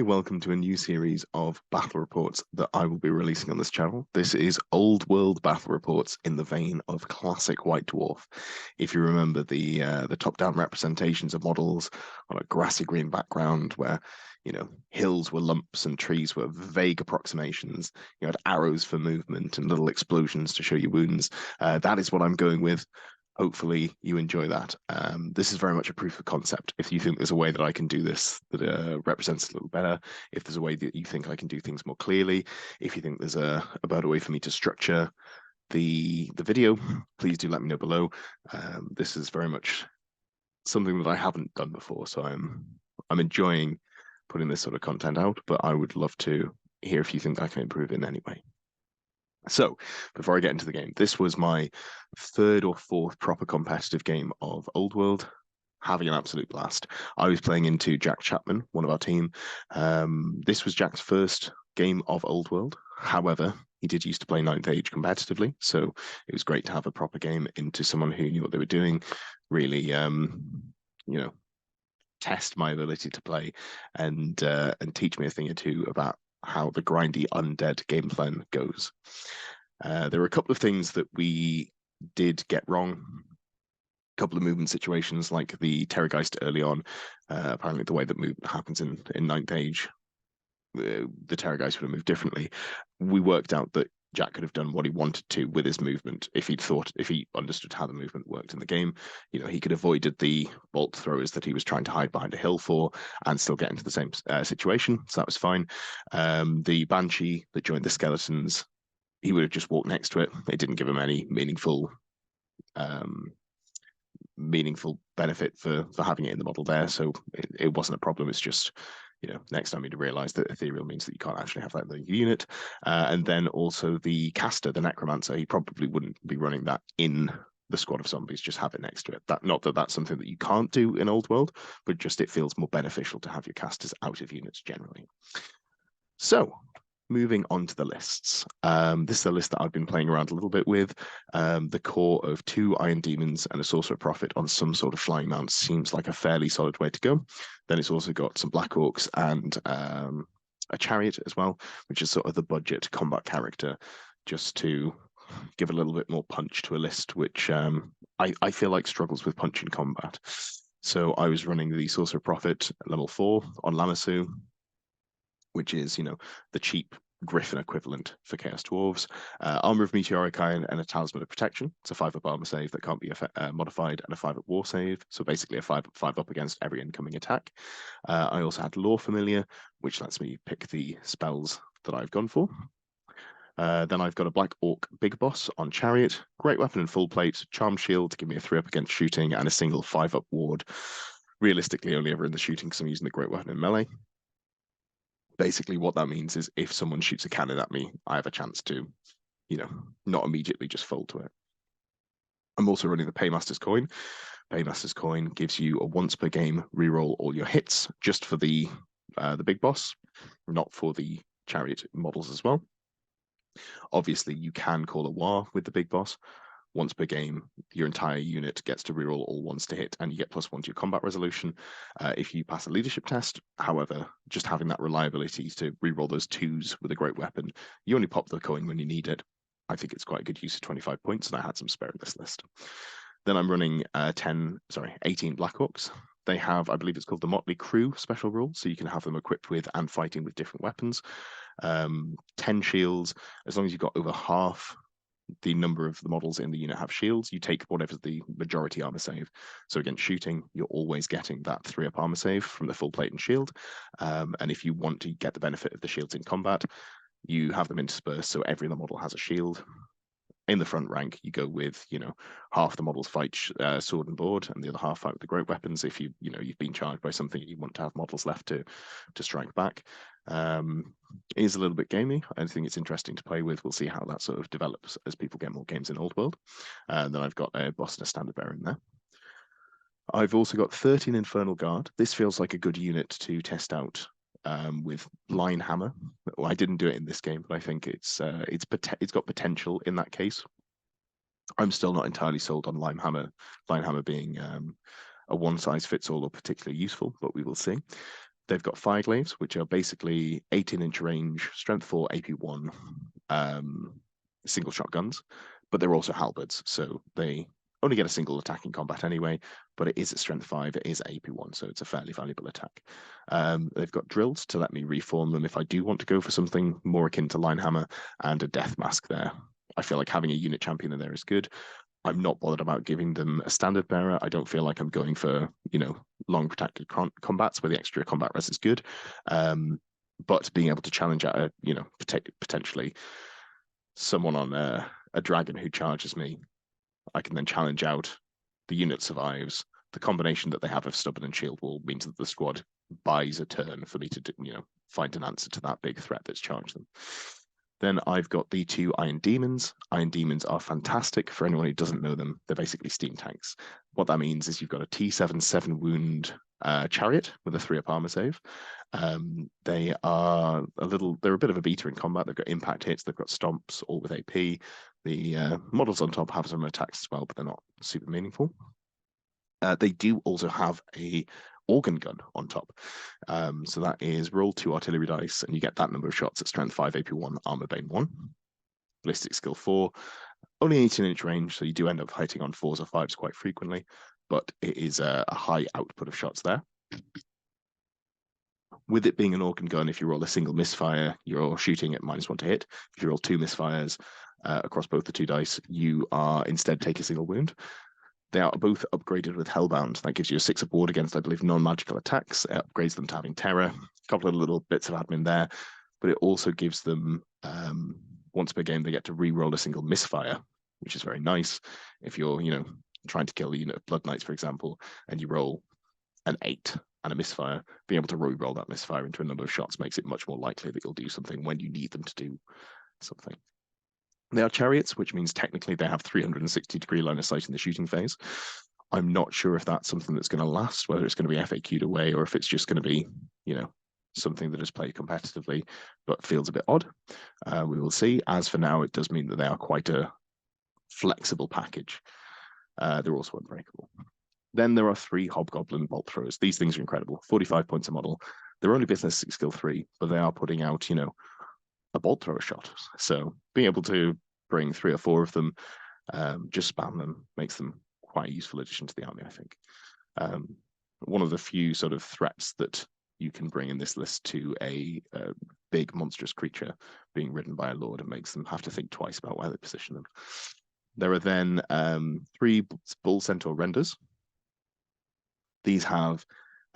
welcome to a new series of battle reports that I will be releasing on this channel. This is Old World battle reports in the vein of Classic White Dwarf. If you remember the top-down representations of models on a grassy green background where, hills were lumps and trees were vague approximations. You had arrows for movement and little explosions to show you wounds. That is what I'm going with. Hopefully you enjoy that. This is very much a proof of concept. If you think there's a way that I can do this that represents it a little better, if there's a way that you think I can do things more clearly, if you think there's a better way for me to structure the video, please do let me know below. This is very much something that I haven't done before, so I'm enjoying putting this sort of content out, but I would love to hear if you think I can improve in any way. So, before I get into the game, this was my third or fourth proper competitive game of Old World, having an absolute blast. I was playing into Jack Chapman, one of our team. This was Jack's first game of Old World. However, he did used to play 9th Age competitively, so it was great to have a proper game into someone who knew what they were doing, really, test my ability to play and teach me a thing or two about how the grindy undead game plan goes. There were a couple of things that we did get wrong. A couple of movement situations, like the Terrorgeist early on. Apparently, the way that movement happens in 9th Age, the Terrorgeist would have moved differently. We worked out that Jack could have done what he wanted to with his movement if he understood how the movement worked in the game. He could have avoided the bolt throwers that he was trying to hide behind a hill for and still get into the same situation. So that was fine. The Banshee that joined the skeletons, he would have just walked next to it. It didn't give him any meaningful benefit for having it in the model there. So it wasn't a problem. It's just, next time you'd realize that ethereal means that you can't actually have that in the unit. And then also the caster, the necromancer, he probably wouldn't be running that in the squad of zombies, just have it next to it. Not that that's something that you can't do in Old World, but just it feels more beneficial to have your casters out of units generally. So, moving on to the lists. This is a list that I've been playing around a little bit with. The core of 2 Iron Demons and a Sorcerer Prophet on some sort of flying mount seems like a fairly solid way to go. Then it's also got some Black Orcs and a Chariot as well, which is sort of the budget combat character, just to give a little bit more punch to a list, which I feel like struggles with punch in combat. So I was running the Sorcerer Prophet level 4 on Lamassu, which is, the cheap Griffin equivalent for Chaos Dwarves. Armor of Meteoric Iron and a Talisman of Protection. It's a 5-up armor save that can't be modified, and a 5-up war save. So basically a 5-up against every incoming attack. I also had Lore Familiar, which lets me pick the spells that I've gone for. Then I've got a Black Orc Big Boss on Chariot, Great Weapon and Full Plate, Charm Shield to give me a 3-up against shooting, and a single 5-up ward. Realistically, only ever in the shooting because I'm using the Great Weapon in melee. Basically, what that means is if someone shoots a cannon at me, I have a chance to, not immediately just fold to it. I'm also running the Paymaster's Coin. Paymaster's Coin gives you a once per game reroll all your hits, just for the big boss, not for the Chariot models as well. Obviously, you can call a war with the big boss. Once per game, your entire unit gets to reroll all ones to hit, and you get +1 to your combat resolution if you pass a leadership test. However, just having that reliability to reroll those 2s with a great weapon, you only pop the coin when you need it. I think it's quite a good use of 25 points, and I had some spare in this list. Then I'm running 18 Black Orcs. They have, I believe it's called the Motley Crew special rule, so you can have them equipped with and fighting with different weapons. 10 shields, as long as you've got over half the number of the models in the unit have shields, you take whatever the majority armor save. So against shooting, you're always getting that 3-up armor save from the full plate and shield. And if you want to get the benefit of the shields in combat, you have them interspersed so every other model has a shield. In the front rank, you go with, half the models fight sword and board, and the other half fight with the great weapons. If you've been charged by something, you want to have models left to strike back. It is a little bit gamey. I think it's interesting to play with. We'll see how that sort of develops as people get more games in Old World. And then I've got a boss and a standard bearer in there. I've also got 13 Infernal Guard. This feels like a good unit to test out with Line Hammer. Well, I didn't do it in this game, but I think it's got potential in that case. I'm still not entirely sold on Line Hammer being a one-size-fits-all or particularly useful, but we will see. They've got Fireglaves, which are basically 18-inch range, strength 4, AP1, single shotguns, but they're also halberds, so they only get a single attack in combat anyway, but it is at strength 5, it is AP1, so it's a fairly valuable attack. They've got drills to let me reform them if I do want to go for something more akin to Linehammer, and a death mask there. I feel like having a unit champion in there is good. I'm not bothered about giving them a standard bearer. I don't feel like I'm going for, long protracted combats where the extra combat res is good. But being able to challenge at a, potentially someone on a dragon who charges me, I can then challenge out. The unit survives. The combination that they have of stubborn and shield wall means that the squad buys a turn for me to, find an answer to that big threat that's charged them. Then I've got the 2 Iron Demons. Iron Demons are fantastic. For anyone who doesn't know them, they're basically steam tanks. What that means is you've got a T7 7-wound chariot with a 3-up armor save. They're a bit of a beta in combat. They've got impact hits, they've got stomps, all with AP. The models on top have some attacks as well, but they're not super meaningful. They do also have a organ gun on top. So that is roll 2 artillery dice, and you get that number of shots at strength 5, AP1, armor bane 1. Ballistic skill 4. Only 18-inch range, so you do end up hitting on 4s or 5s quite frequently, but it is a high output of shots there. With it being an organ gun, if you roll a single misfire, you're shooting at -1 to hit. If you roll 2 misfires across both the 2 dice, you are instead take a single wound. They are both upgraded with Hellbound. That gives you a 6-up ward against, I believe, non-magical attacks. It upgrades them to having Terror. A couple of little bits of admin there. But it also gives them, once per game, they get to re-roll a single misfire, which is very nice. If you're, trying to kill a unit of Blood Knights, for example, and you roll an 8 and a misfire, being able to re-roll that misfire into a number of shots makes it much more likely that you'll do something when you need them to do something. They are chariots, which means technically they have 360-degree line of sight in the shooting phase. I'm not sure if that's something that's going to last, whether it's going to be FAQ'd away or if it's just going to be, something that is played competitively but feels a bit odd. We will see. As for now, it does mean that they are quite a flexible package. They're also unbreakable. Then there are 3 Hobgoblin bolt throwers. These things are incredible. 45 points a model. They're only business skill 3, but they are putting out, a bolt thrower shot. So being able to bring 3 or 4 of them, just spam them, makes them quite a useful addition to the army, I think. One of the few sort of threats that you can bring in this list to a big monstrous creature being ridden by a lord, and makes them have to think twice about where they position them. There are then 3 Bull Centaur renders. These have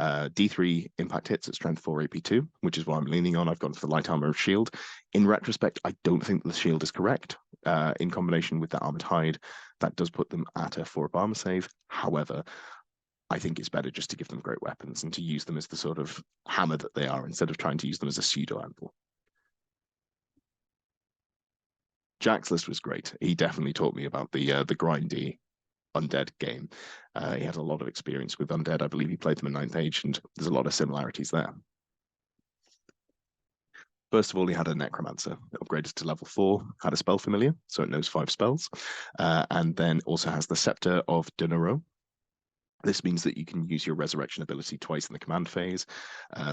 D3 impact hits at strength 4 AP2, which is what I'm leaning on. I've gone for the light armor of shield. In retrospect, I don't think the shield is correct. In combination with the armored hide, that does put them at a 4-up armor save. However, I think it's better just to give them great weapons and to use them as the sort of hammer that they are, instead of trying to use them as a pseudo anvil. Jack's list was great. He definitely taught me about the grindy Undead game. He had a lot of experience with Undead. I believe he played them in 9th Age, and there's a lot of similarities there. First of all, he had a Necromancer upgraded to level 4, had a spell familiar, so it knows 5 spells, and then also has the Scepter of Dunero. This means that you can use your resurrection ability twice in the command phase,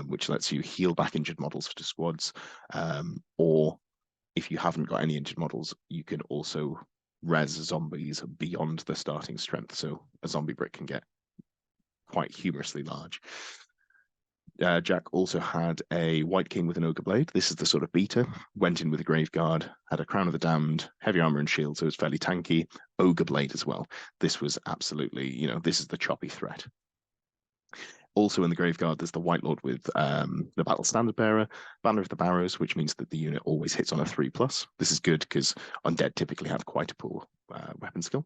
which lets you heal back injured models to squads, or if you haven't got any injured models, you can also res zombies beyond the starting strength, so a zombie brick can get quite humorously large. Jack also had a White King with an Ogre Blade. This is the sort of beta. Went in with a Graveguard, had a Crown of the Damned, heavy armor and shield, so it's fairly tanky. Ogre Blade as well. This was absolutely, this is the choppy threat. Also in the Graveguard, there's the White Lord with the Battle Standard Bearer, Banner of the Barrows, which means that the unit always hits on a 3+. This is good because Undead typically have quite a poor weapon skill.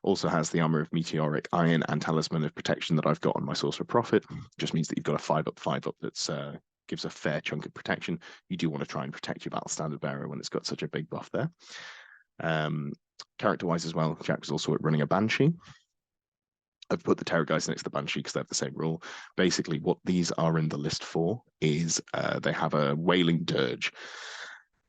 Also has the Armor of Meteoric Iron and Talisman of Protection that I've got on my Source for Profit. Just means that you've got a 5-up, 5-up that's gives a fair chunk of protection. You do want to try and protect your Battle Standard Bearer when it's got such a big buff there. Character-wise as well, Jack was also running a Banshee. I've put the Terrorgeist next to the Banshee because they have the same rule. Basically, what these are in the list for is they have a Wailing Dirge.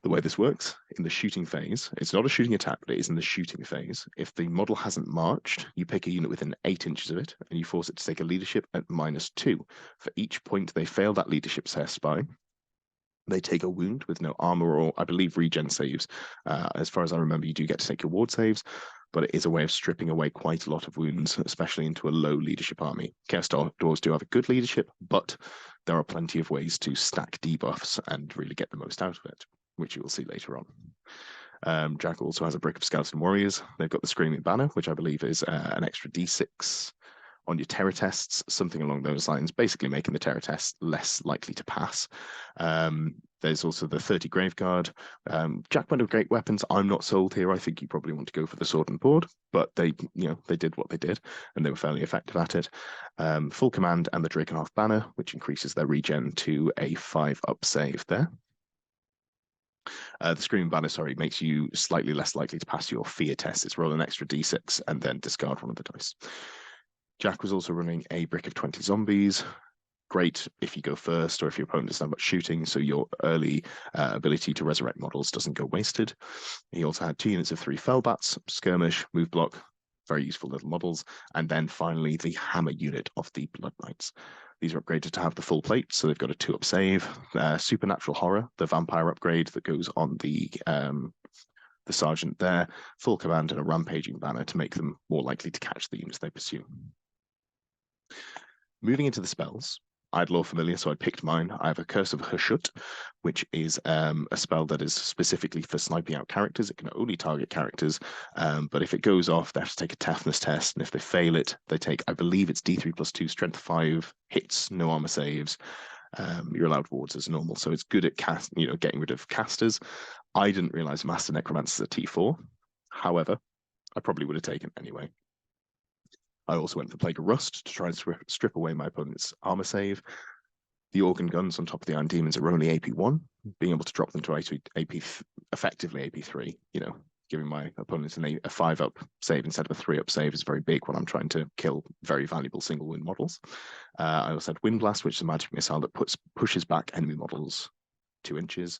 The way this works, in the shooting phase, it's not a shooting attack, but it is in the shooting phase. If the model hasn't marched, you pick a unit within 8 inches of it, and you force it to take a leadership at -2. For each point they fail that leadership test by, they take a wound with no armor or, I believe, regen saves. As far as I remember, you do get to take your ward saves, but it is a way of stripping away quite a lot of wounds, especially into a low leadership army. Chaos Dwarves do have a good leadership, but there are plenty of ways to stack debuffs and really get the most out of it, which you will see later on. Jack also has a brick of Skeleton Warriors. They've got the Screaming Banner, which I believe is an extra d6 on your terror tests, something along those lines, basically making the terror test less likely to pass. There's also the 30 Graveguard. Jack went with great weapons. I'm not sold here. I think you probably want to go for the sword and board, but they did what they did, and they were fairly effective at it. Full Command and the Drakenhof Banner, which increases their regen to a 5-up save there. The Screaming Banner, makes you slightly less likely to pass your fear test. It's roll an extra d6 and then discard one of the dice. Jack was also running a brick of 20 zombies. Great if you go first or if your opponent doesn't have much shooting, so your early ability to resurrect models doesn't go wasted. He also had 2 units of 3 Fellbats, Skirmish, Move Block, very useful little models, and then finally the Hammer unit of the Blood Knights. These are upgraded to have the full plate, so they've got a 2-up save. Supernatural Horror, the vampire upgrade that goes on the Sergeant there, full command and a rampaging banner to make them more likely to catch the units they pursue. Moving into the spells, I had lore familiar, so I picked mine. I have a Curse of Hashut, which is a spell that is specifically for sniping out characters. It can only target characters, but if it goes off, they have to take a toughness test, and if they fail it, they take, I believe it's D3 + 2, strength 5, hits, no armor saves. You're allowed wards as normal, so it's good at getting rid of casters. I didn't realize Master Necromancer is a T4. However, I probably would have taken it anyway. I also went for Plague of Rust to try and strip away my opponent's armor save. The Organ Guns on top of the Iron Demons are only AP1. Being able to drop them to effectively AP3, giving my opponents a 5-up save instead of a 3-up save is very big when I'm trying to kill very valuable single wind models. I also had Wind Blast, which is a magic missile that pushes back enemy models 2 inches.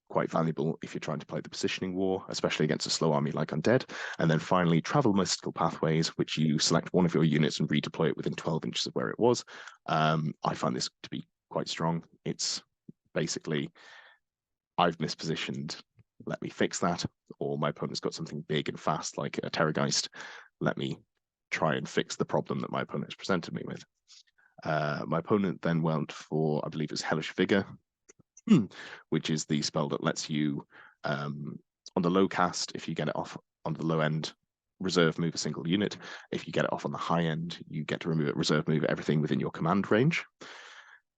Quite valuable if you're trying to play the positioning war, especially against a slow army like Undead. And then finally, Travel Mystical Pathways, which you select one of your units and redeploy it within 12 inches of where it was. I find this to be quite strong. It's basically, I've mispositioned, let me fix that, or my opponent's got something big and fast like a Terrorgeist, let me try and fix the problem that my opponent has presented me with. My opponent then went for, I believe it's Hellish Vigor, which is the spell that lets you, on the low cast, if you get it off on the low end, reserve move a single unit. If you get it off on the high end, you get to reserve move everything within your command range.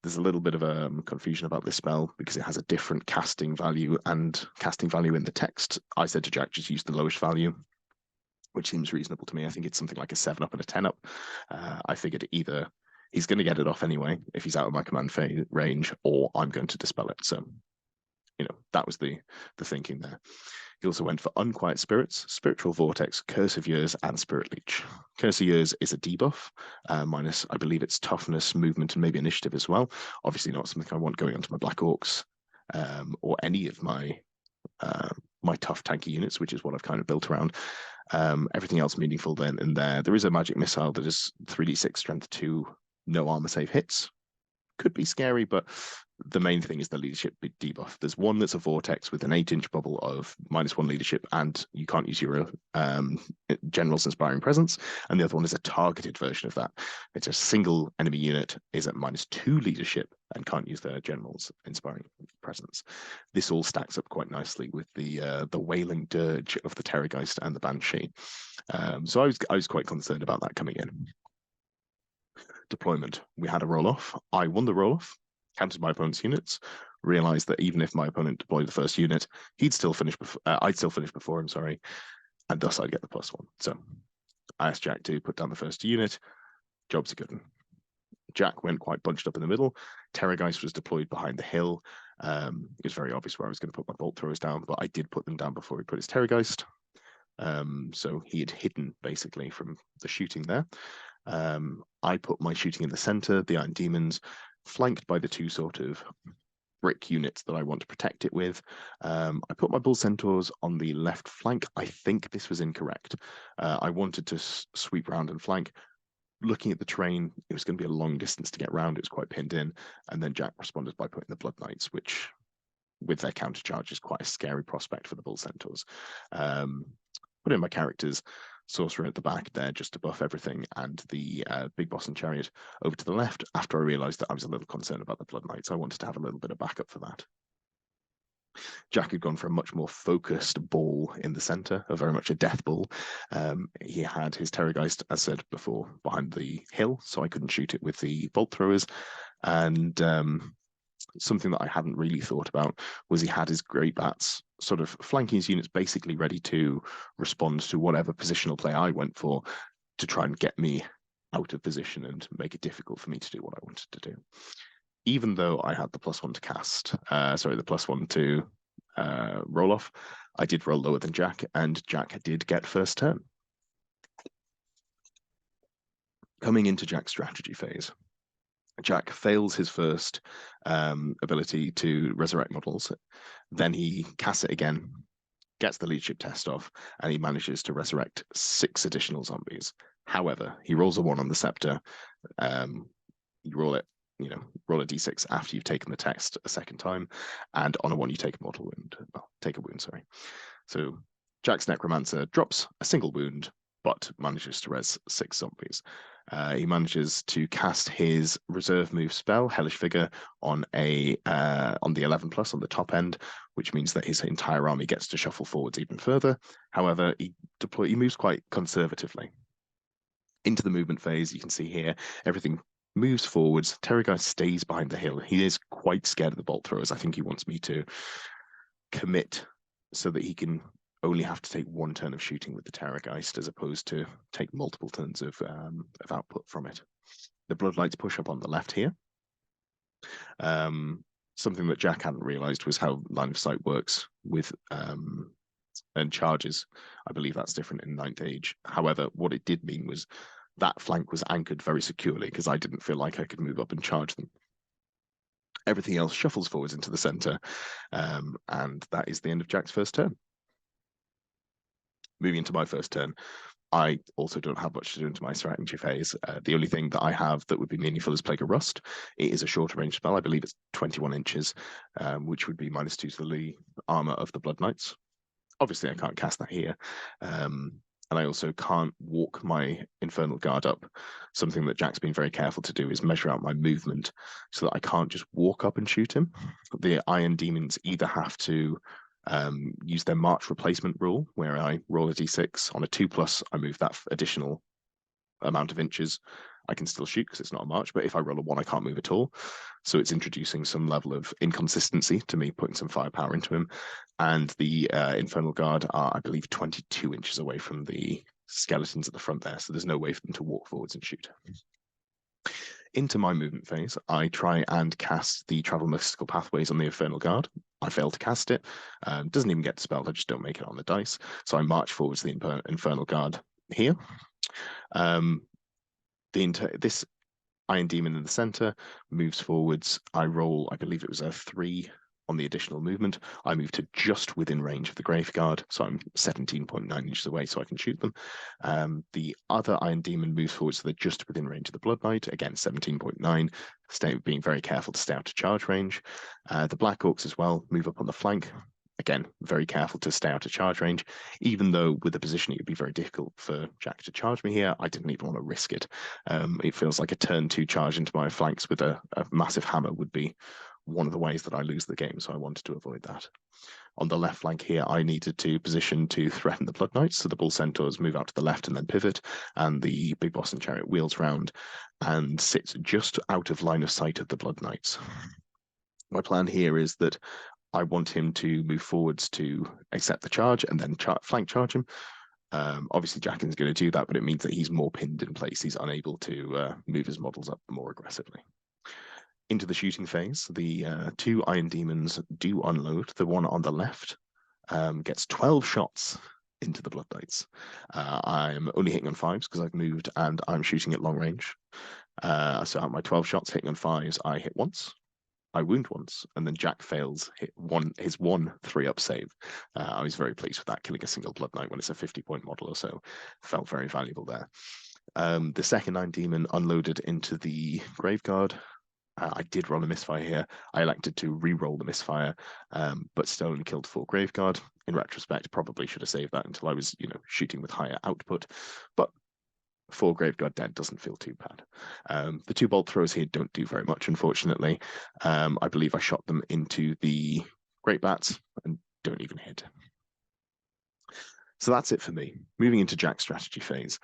There's a little bit of confusion about this spell because it has a different casting value and casting value in the text. I said to Jack, just use the lowest value, which seems reasonable to me. I think it's something like a 7-up and a 10-up. I figured either he's going to get it off anyway if he's out of my command range, or I'm going to dispel it. So, that was the thinking there. He also went for Unquiet Spirits, Spiritual Vortex, Curse of Years, and Spirit Leech. Curse of Years is a debuff, minus, I believe it's toughness, movement, and maybe initiative as well. Obviously not something I want going onto my Black Orcs or any of my my tough tanky units, which is what I've kind of built around. Everything else meaningful then and there. There is a magic missile that is 3d6 strength 2, no armor save hits. Could be scary, but the main thing is the leadership debuff. There's one that's a vortex with an 8-inch bubble of -1 leadership, and you can't use your general's inspiring presence. And the other one is a targeted version of that. It's a single enemy unit, is at -2 leadership, and can't use their general's inspiring presence. This all stacks up quite nicely with the Wailing Dirge of the Terrorgeist and the Banshee. So I was quite concerned about that coming in. Deployment. We had a roll-off. I won the roll-off, counted my opponent's units, realized that even if my opponent deployed the first unit, I'd still finish before him, and thus I'd get the +1. So I asked Jack to put down the first unit. Job's a good one. Jack went quite bunched up in the middle. Terrorgeist was deployed behind the hill. It was very obvious where I was going to put my bolt throwers down, but I did put them down before he put his Terrorgeist. So he had hidden basically from the shooting there. I put my shooting in the center, the Iron Demons, flanked by the 2 sort of brick units that I want to protect it with. I put my bull centaurs on the left flank. I think this was incorrect. I wanted to sweep round and flank. Looking at the terrain, it was going to be a long distance to get round. It was quite pinned in. And then Jack responded by putting the Blood Knights, which, with their counter charge, is quite a scary prospect for the bull centaurs. Put in my characters, sorcerer at the back there just to buff everything, and the big boss and chariot over to the left. After I realized that I was a little concerned about the Blood Knights, I wanted to have a little bit of backup for that. Jack had gone for a much more focused ball in the center, a very much a death ball. He had his Terrorgeist, as said before, behind the hill, so I couldn't shoot it with the bolt throwers. And something that I hadn't really thought about was he had his Great Bats sort of flanking his units, basically ready to respond to whatever positional play I went for to try and get me out of position and make it difficult for me to do what I wanted to do. Even though I had the +1 to cast, the +1 to roll off, I did roll lower than Jack, and Jack did get first turn. Coming into Jack's strategy phase, Jack fails his first ability to resurrect models. Then he casts it again, gets the leadership test off, and he manages to resurrect 6 additional zombies. However, he rolls a 1 on the scepter. You roll it, roll a d6 after you've taken the test a second time, and on a 1 you take a mortal wound. Well, take a wound, sorry. So Jack's necromancer drops a single wound, but manages to res 6 zombies. He manages to cast his reserve move spell, Hellish Figure, on the 11+ on the top end, which means that his entire army gets to shuffle forwards even further. However, he moves quite conservatively. Into the movement phase, you can see here, everything moves forwards. Terrorgeist stays behind the hill. He is quite scared of the bolt throwers. I think he wants me to commit so that he can only have to take 1 turn of shooting with the Terrorgeist as opposed to take multiple turns of output from it. The Bloodlights push up on the left here. Something that Jack hadn't realized was how line of sight works with and charges. I believe that's different in 9th Age. However, what it did mean was that flank was anchored very securely because I didn't feel like I could move up and charge them. Everything else shuffles forwards into the center, and that is the end of Jack's first turn. Moving into my first turn, I also don't have much to do into my strategy phase. The only thing that I have that would be meaningful is Plague of Rust. It is a shorter range spell. I believe it's 21 inches, which would be -2 to the armor of the Blood Knights. Obviously, I can't cast that here. And I also can't walk my Infernal Guard up. Something that Jack's been very careful to do is measure out my movement so that I can't just walk up and shoot him. The Iron Demons either have to use their March replacement rule, where I roll a d6. On a 2+, I move that additional amount of inches. I can still shoot because it's not a march, but if I roll a 1, I can't move at all. So it's introducing some level of inconsistency to me putting some firepower into him. And the Infernal Guard are, I believe, 22 inches away from the skeletons at the front there, so there's no way for them to walk forwards and shoot. Into my movement phase, I try and cast the Travel Mystical Pathways on the Infernal Guard. I fail to cast it. Doesn't even get dispelled, I just don't make it on the dice. So I march forwards to the Infernal Guard here. This Iron Demon in the center moves forwards. I roll, I believe it was a 3 on the additional movement. I move to just within range of the Graveguard, so I'm 17.9 inches away, so I can shoot them. The other Iron Demon moves forward, so they're just within range of the Blood Knight. Again, 17.9, being very careful to stay out of charge range. The Black Orcs as well move up on the flank. Again, very careful to stay out of charge range, even though with the position it would be very difficult for Jack to charge me here. I didn't even want to risk it. It feels like a turn 2 charge into my flanks with a massive hammer would be one of the ways that I lose the game, so I wanted to avoid that. On the left flank here, I needed to position to threaten the Blood Knights, so the Bull Centaurs move out to the left and then pivot, and the Big Boss and Chariot wheels round and sits just out of line of sight of the Blood Knights. My plan here is that I want him to move forwards to accept the charge and then flank charge him. Obviously, Jackin's going to do that, but it means that he's more pinned in place. He's unable to move his models up more aggressively. Into the shooting phase, the 2 Iron Demons do unload. The one on the left gets 12 shots into the Blood Knights. I'm only hitting on 5s because I've moved and I'm shooting at long range. So at my 12 shots hitting on 5s, I hit once. I wound once, and then Jack fails his one 3-up save. I was very pleased with that, killing a single Blood Knight when it's a 50-point model or so. Felt very valuable there. The second Nine Demon unloaded into the Graveguard. I did roll a misfire here. I elected to re-roll the misfire, but still only killed 4 Graveguard. In retrospect, probably should have saved that until I was, shooting with higher output. But 4 Graveguard dead doesn't feel too bad. The 2 bolt throws here don't do very much, unfortunately. I believe I shot them into the Great Bats and don't even hit. So that's it for me. Moving into Jack's strategy phase.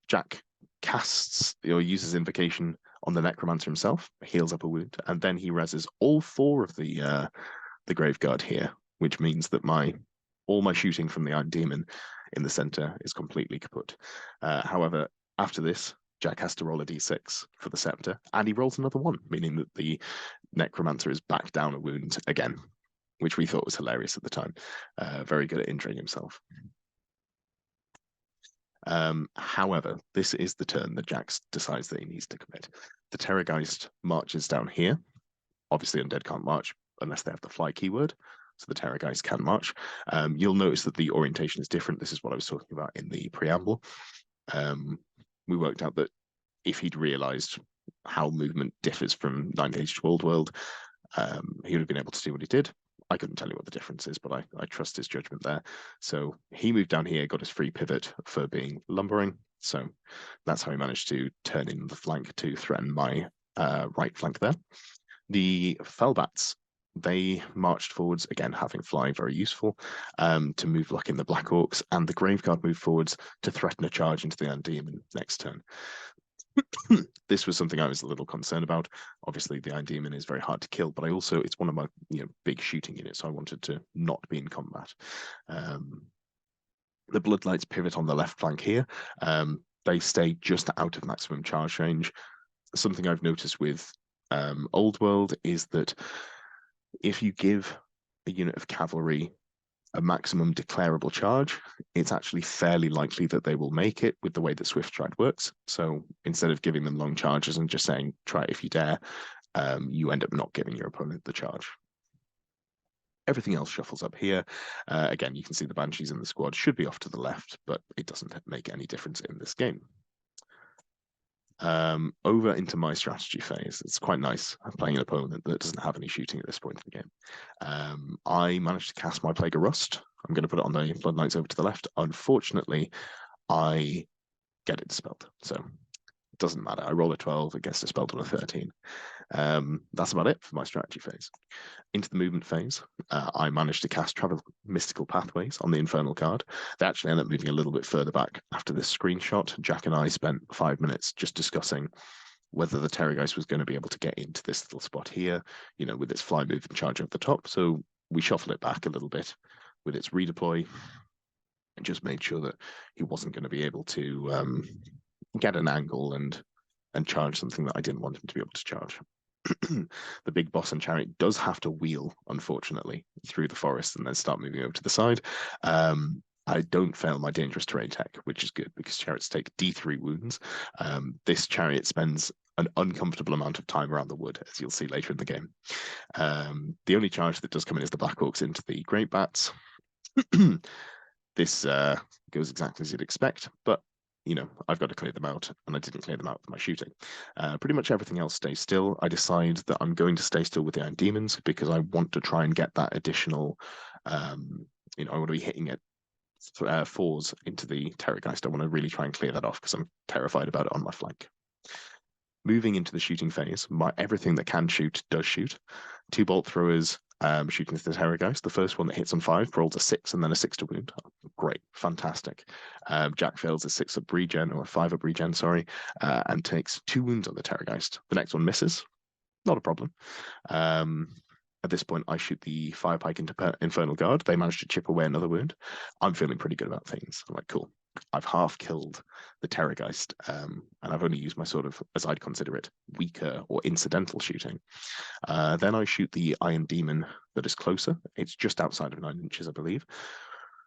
Jack casts or uses Invocation on the Necromancer himself, heals up a wound, and then he reses all 4 of the Graveguard here, which means that all my shooting from the Iron Demon in the center is completely kaput. However, after this, Jack has to roll a d6 for the Scepter, and he rolls another 1, meaning that the Necromancer is back down a wound again, which we thought was hilarious at the time. Very good at injuring himself. However, this is the turn that Jack decides that he needs to commit. The Terrorgeist marches down here. Obviously, Undead can't march unless they have the fly keyword, so the Terrorgeist can march. You'll notice that the orientation is different. This is what I was talking about in the preamble. We worked out that if he'd realized how movement differs from 9th Age to Old World, he would have been able to do what he did. I couldn't tell you what the difference is, but I trust his judgment there. So he moved down here, got his free pivot for being lumbering. So that's how he managed to turn in the flank to threaten my right flank there. The Fellbats, they marched forwards, again, having fly, very useful, to move luck in the Black Orcs, and the Graveguard moved forwards to threaten a charge into the Undemon next turn. This was something I was a little concerned about. Obviously, the Iron Demon is very hard to kill, but it's one of my big shooting units, so I wanted to not be in combat. The Bloodlights pivot on the left flank here. They stay just out of maximum charge range. Something I've noticed with Old World is that if you give a unit of cavalry a maximum declarable charge, it's actually fairly likely that they will make it with the way that Swift Stride works. So instead of giving them long charges and just saying, try it if you dare, you end up not giving your opponent the charge. Everything else shuffles up here. Again, you can see the Banshees in the squad should be off to the left, but it doesn't make any difference in this game. Over into my strategy phase. It's quite nice. I'm playing an opponent that doesn't have any shooting at this point in the game. I managed to cast my Plague of Rust. I'm going to put it on the Blood Knights over to the left. Unfortunately, I get it dispelled. So it doesn't matter. I roll a 12, it gets dispelled on a 13. That's about it for my strategy phase. Into the movement phase, I managed to cast Travel Mystical Pathways on the Infernal card. They actually end up moving a little bit further back after this screenshot. Jack and I spent 5 minutes just discussing whether the Terrorgeist was going to be able to get into this little spot here, with its fly move and charge over the top. So we shuffled it back a little bit with its redeploy and just made sure that he wasn't going to be able to get an angle and charge something that I didn't want him to be able to charge. The big boss and chariot does have to wheel, unfortunately, through the forest and then start moving over to the side. I don't fail my dangerous terrain tech, which is good because chariots take D3 wounds. This chariot spends an uncomfortable amount of time around the wood, as you'll see later in the game. The only charge that does come in is the Black Orcs into the Great Bats. This goes exactly as you'd expect, but I've got to clear them out, and I didn't clear them out with my shooting. Pretty much everything else stays still. I decide that I'm going to stay still with the Iron Demons because I want to try and get that additional, I want to be hitting it 4s into the Terrorgeist. I want to really try and clear that off because I'm terrified about it on my flank. Moving into the shooting phase, everything that can shoot does shoot. 2 bolt throwers shooting the Terrorgeist. The first one that hits on 5 rolls a 6 and then a 6 to wound. Oh, great, fantastic. Jack fails a 6-up regen, or a 5-up regen, sorry, and takes 2 wounds on the Terrorgeist. The next one misses, not a problem. At this point, I shoot the Firepike into Infernal Guard. They manage to chip away another wound. I'm feeling pretty good about things. I'm like, cool. I've half killed the Terrorgeist, and I've only used my sort of, as I'd consider it, weaker or incidental shooting. Then I shoot the Iron Demon that is closer. It's just outside of 9 inches, I believe.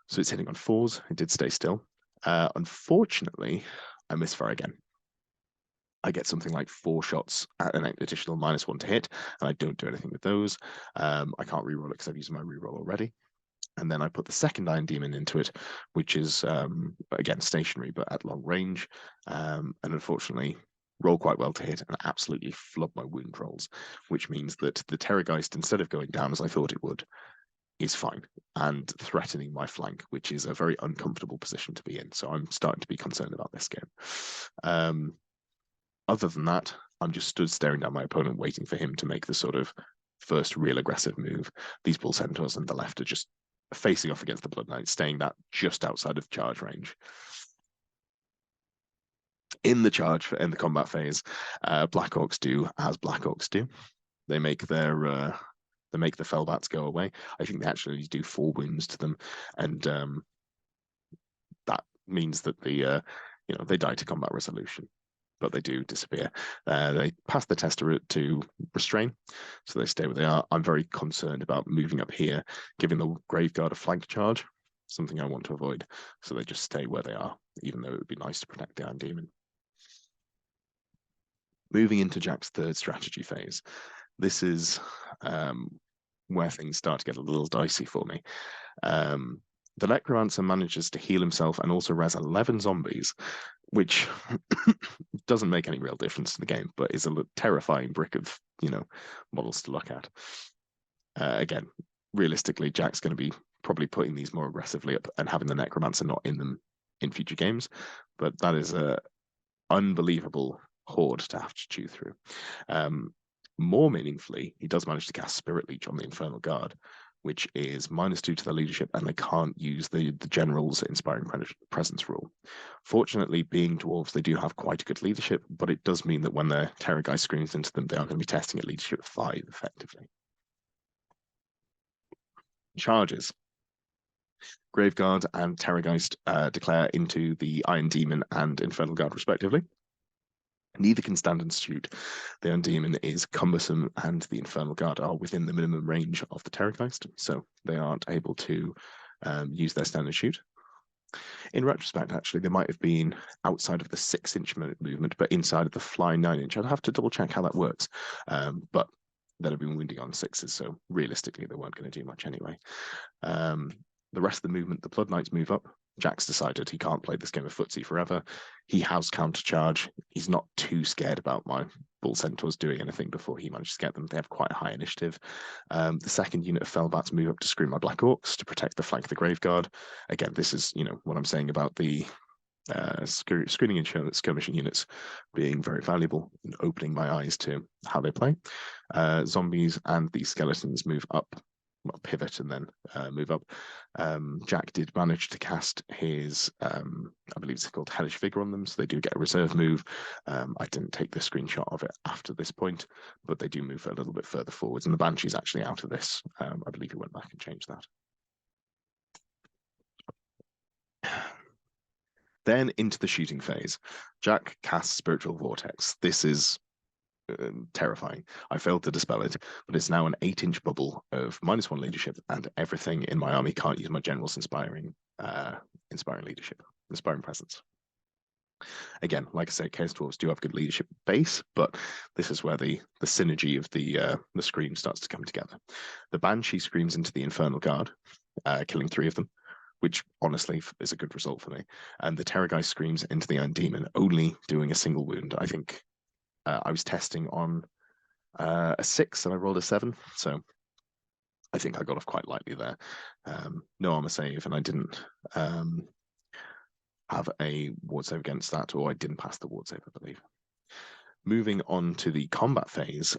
So it's hitting on 4s. It did stay still. Unfortunately, I misfire again. I get something like 4 shots at an additional -1 to hit, and I don't do anything with those. I can't reroll it because I've used my reroll already. And then I put the second Iron Demon into it, which is, again, stationary, but at long range. And unfortunately, roll quite well to hit and absolutely flub my wound rolls, which means that the Terrorgeist, instead of going down as I thought it would, is fine and threatening my flank, which is a very uncomfortable position to be in. So I'm starting to be concerned about this game. Other than that, I'm just stood staring down my opponent, waiting for him to make the sort of first real aggressive move. These Bull Centaurs on the left are just facing off against the Blood Knights, staying that just outside of charge range. In the combat phase, Black Orcs do as Black Orcs do. They make the Fellbats go away. I think they actually do 4 wounds to them, and that means that they die to combat resolution, but they do disappear. They pass the test to restrain, so they stay where they are. I'm very concerned about moving up here, giving the Graveguard a flank charge, something I want to avoid. So they just stay where they are, even though it would be nice to protect the Iron Demon. Moving into Jack's third strategy phase, this is where things start to get a little dicey for me. The Necromancer manages to heal himself and also res 11 zombies, which doesn't make any real difference to the game, but is a terrifying brick of models to look at. Again, realistically, Jack's going to be probably putting these more aggressively up and having the Necromancer not in them in future games, but that is a unbelievable horde to have to chew through. More meaningfully, he does manage to cast Spirit Leech on the Infernal Guard, which is -2 to their leadership, and they can't use the general's Inspiring Presence rule. Fortunately, being dwarves, they do have quite a good leadership, but it does mean that when their Terrorgeist screams into them, they are going to be testing at leadership 5 effectively. Charges. Graveguard and Terrorgeist declare into the Iron Demon and Infernal Guard respectively. Neither can stand and shoot. The Iron Demon is cumbersome, and the Infernal Guard are within the minimum range of the Terrorgeist, so they aren't able to use their stand and shoot. In retrospect, actually, they might have been outside of the 6-inch movement, but inside of the fly 9-inch. I'd have to double check how that works, but they'd have been wounding on 6s, so realistically, they weren't going to do much anyway. The rest of the movement, the Blood Knights move up. Jack's decided he can't play this game of footsie forever. He has countercharge. He's not too scared about my Bull Centaurs doing anything before he manages to get them. They have quite a high initiative. The second unit of Fellbats move up to screen my Black Orcs to protect the flank of the Graveguard. Again, this is what I'm saying about the screening and skirmishing units being very valuable and opening my eyes to how they play. Zombies and the skeletons move up. Well, pivot and then move up. Jack did manage to cast his, I believe it's called Hellish Vigor on them, so they do get a reserve move. I didn't take the screenshot of it after this point, but they do move a little bit further forwards, and the Banshee's actually out of this. I believe he went back and changed that. Then into the shooting phase. Jack casts Spiritual Vortex. This is terrifying. I failed to dispel it, but it's now an 8-inch bubble of -1 leadership, and everything in my army can't use my general's inspiring leadership, inspiring presence. Again, like I say, Chaos Dwarves do have good leadership base, but this is where the synergy of the scream starts to come together. The Banshee screams into the Infernal Guard, killing 3 of them, which honestly is a good result for me. And the Terrorgeist screams into the Iron Demon, only doing a single wound. I think I was testing on a 6 and I rolled a 7, so I think I got off quite lightly there. No armor save, and I didn't have a ward save against that, or I didn't pass the ward save, I believe. Moving on to the combat phase,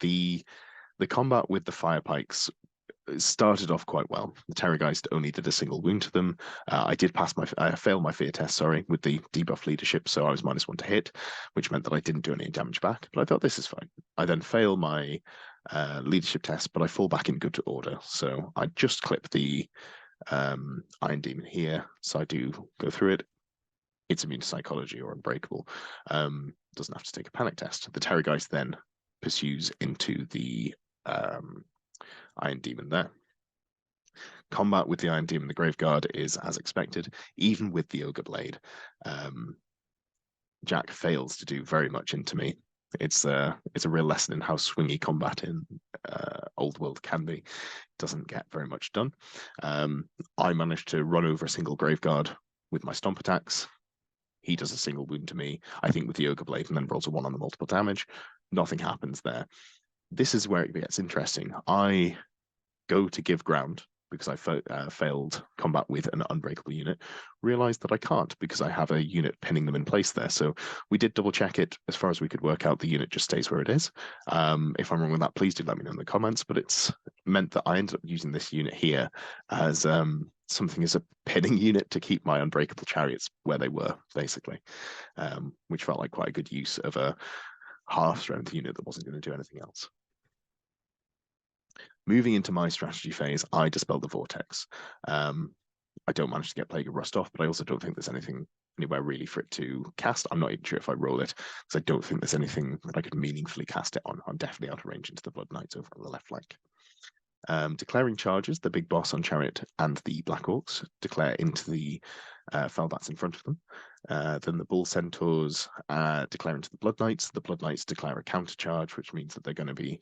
the combat with the fire pikes started off quite well. The Terrorgeist only did a single wound to them. I failed my fear test, with the debuff leadership, so I was -1 to hit, which meant that I didn't do any damage back, but I thought this is fine. I then fail my leadership test, but I fall back in good order, so I just clip the Iron Demon here, so I do go through it. It's immune to psychology or unbreakable. Doesn't have to take a panic test. The Terrorgeist then pursues into the Iron Demon there. Combat with the Iron Demon, the Graveguard, is as expected, even with the Ogre Blade. Jack fails to do very much into me. It's a real lesson in how swingy combat in Old World can be. Doesn't get very much done. I managed to run over a single Graveguard with my stomp attacks. He does a single wound to me, I think, with the Ogre Blade, and then rolls a 1 on the multiple damage. Nothing happens there. This is where it gets interesting. I go to give ground because I failed combat with an unbreakable unit, realized that I can't because I have a unit pinning them in place there. So we did double check it. As far as we could work out, the unit just stays where it is. If I'm wrong with that, please do let me know in the comments, but it's meant that I ended up using this unit here as something as a pinning unit to keep my unbreakable chariots where they were, basically, which felt like quite a good use of a half-strength unit that wasn't going to do anything else. Moving into my strategy phase, I dispel the vortex. I don't manage to get Plague of Rust off, but I also don't think there's anything anywhere really for it to cast. I'm not even sure if I roll it, because I don't think there's anything that I could meaningfully cast it on. I'm definitely out of range into the Blood Knights over on the left flank. Declaring charges, the big boss on Chariot and the Black Orcs declare into the Fellbats in front of them. Then the Bull Centaurs declare into the Blood Knights. The Blood Knights declare a counter charge, which means that they're going to be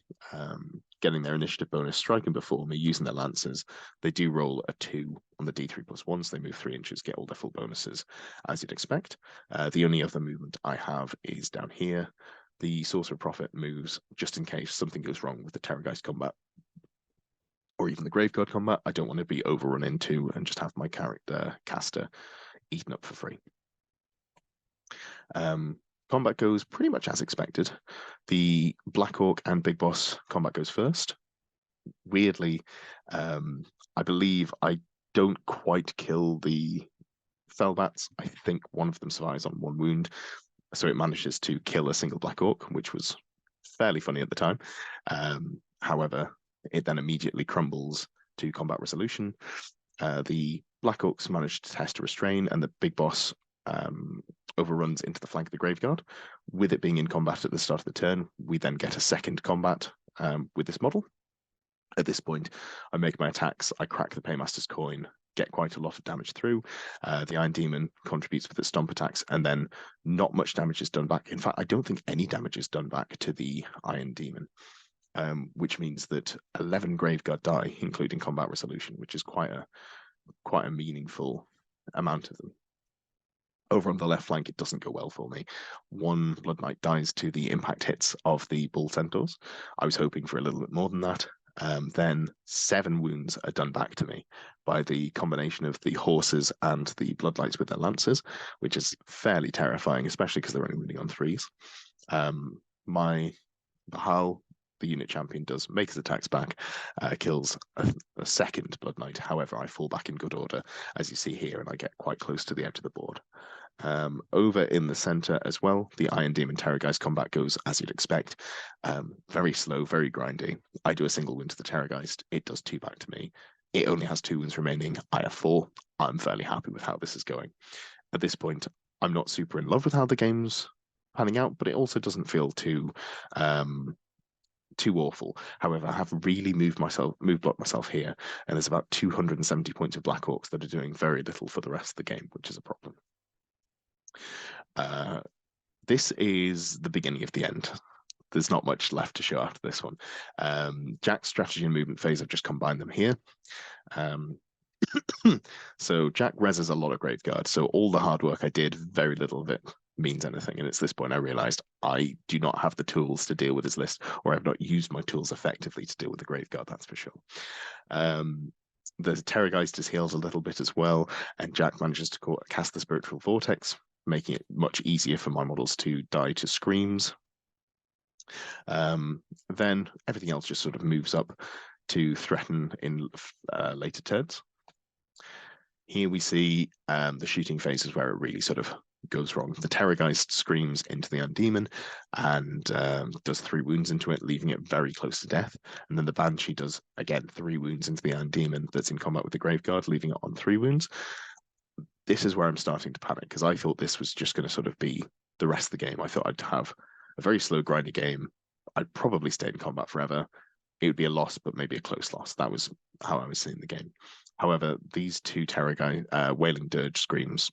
getting their initiative bonus, striking before me, using their Lancers. They do roll a 2 on the D3+1, so they move 3 inches, get all their full bonuses, as you'd expect. The only other movement I have is down here. The Sorcerer Prophet moves just in case something goes wrong with the Terrorgeist combat, or even the Graveguard combat. I don't want to be overrun into and just have my character caster eaten up for free. Combat goes pretty much as expected. The Black Orc and Big Boss combat goes first. Weirdly, I believe I don't quite kill the Fellbats. I think one of them survives on 1 wound, so it manages to kill a single Black Orc, which was fairly funny at the time. However, it then immediately crumbles to combat resolution. The Black Orcs manage to test a restrain, and the Big Boss overruns into the flank of the Graveguard. With it being in combat at the start of the turn, we then get a second combat with this model. At this point, I make my attacks, I crack the Paymaster's Coin, get quite a lot of damage through. The Iron Demon contributes with its stomp attacks, and then not much damage is done back. In fact, I don't think any damage is done back to the Iron Demon. Which means that 11 Graveguard die, including combat resolution, which is quite a meaningful amount of them. Over on the left flank, it doesn't go well for me. 1 Blood Knight dies to the impact hits of the Bull Centaurs. I was hoping for a little bit more than that. Then 7 wounds are done back to me by the combination of the horses and the Bloodlights with their lances, which is fairly terrifying, especially because they're only wounding on 3s. My Bahal, the unit champion, does make his attacks back, kills a second Blood Knight. However, I fall back in good order, as you see here, and I get quite close to the edge of the board. Over in the center as well, the Iron Demon Terrorgeist combat goes as you'd expect. Very slow, very grindy. I do a single wound to the Terrorgeist. It does 2 back to me. It only has 2 wounds remaining. I have 4. I'm fairly happy with how this is going. At this point, I'm not super in love with how the game's panning out, but it also doesn't feel too awful. However, I have really blocked myself here, and there's about 270 points of Black Orcs that are doing very little for the rest of the game, which is a problem. This is the beginning of the end. There's not much left to show after this one. Jack's strategy and movement phase, I've just combined them here. So Jack reses a lot of Graveguard, so all the hard work I did, very little of it means anything. And it's this point I realized I do not have the tools to deal with his list, or I've not used my tools effectively to deal with the Graveguard, that's for sure. The Terrorgeist is healed a little bit as well, and Jack manages to cast the Spiritual Vortex, making it much easier for my models to die to screams. Then everything else just sort of moves up to threaten in later turns. Here we see the shooting phases where it really sort of goes wrong. The Terrorgeist screams into the Undemon and does 3 wounds into it, leaving it very close to death. And then the Banshee does, again, 3 wounds into the Undemon that's in combat with the Graveguard, leaving it on 3 wounds. This is where I'm starting to panic, because I thought this was just going to sort of be the rest of the game. I thought I'd have a very slow, grindy game. I'd probably stay in combat forever. It would be a loss, but maybe a close loss. That was how I was seeing the game. However, these 2 Wailing Dirge screams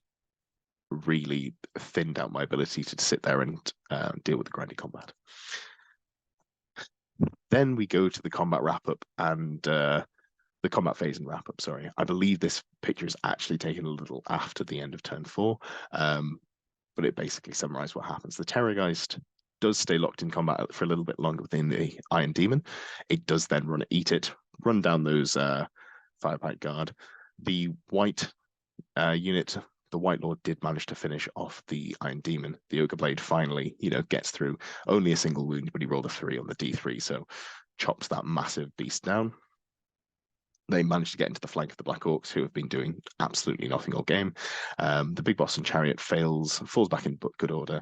really thinned out my ability to sit there and deal with the grindy combat. Then we go to the combat wrap-up and the combat phase and wrap-up, sorry. I believe this picture is actually taken a little after the end of turn 4, but it basically summarized what happens. The Terrorgeist does stay locked in combat for a little bit longer within the Iron Demon. It does then eat it, run down those Firepipe Guard. The white unit, the White Lord, did manage to finish off the Iron Demon. The Ogre Blade finally, gets through. Only a single wound, but he rolled a 3 on the D3, so chops that massive beast down. They managed to get into the flank of the Black Orcs, who have been doing absolutely nothing all game. The Big Boss and Chariot falls back in good order,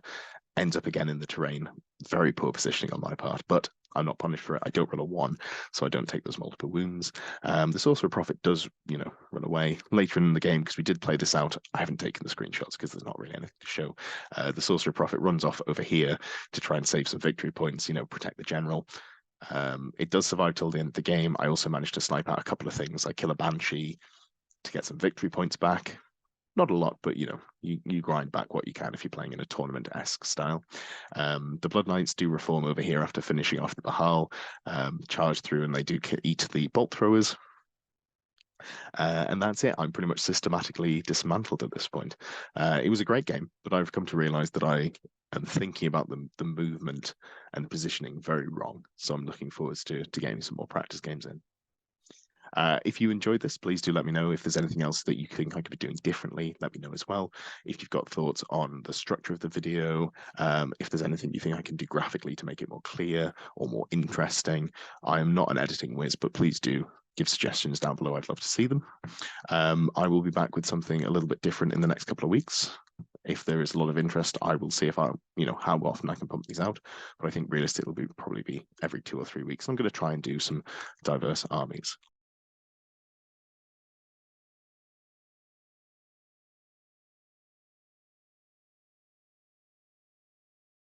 ends up again in the terrain. Very poor positioning on my part, but I'm not punished for it. I don't roll a 1, so I don't take those multiple wounds. The Sorcerer Prophet does, run away later in the game, because we did play this out. I haven't taken the screenshots because there's not really anything to show. The Sorcerer Prophet runs off over here to try and save some victory points, protect the general. It does survive till the end of the game. I also managed to snipe out a couple of things. I kill a Banshee to get some victory points back. Not a lot, but you grind back what you can if you're playing in a tournament-esque style. The Blood Knights do reform over here after finishing off the Bahal, charge through, and they do eat the bolt throwers. And that's it. I'm pretty much systematically dismantled at this point. It was a great game, but I've come to realize that I am thinking about the movement and the positioning very wrong. So I'm looking forward to getting some more practice games in. If you enjoyed this, please do let me know. If there's anything else that you think I could be doing differently, let me know as well. If you've got thoughts on the structure of the video, if there's anything you think I can do graphically to make it more clear or more interesting. I am not an editing whiz, but please do give suggestions down below. I'd love to see them. I will be back with something a little bit different in the next couple of weeks. If there is a lot of interest, I will see if how often I can pump these out. But I think realistically, it'll probably be every 2 or 3 weeks. I'm going to try and do some diverse armies.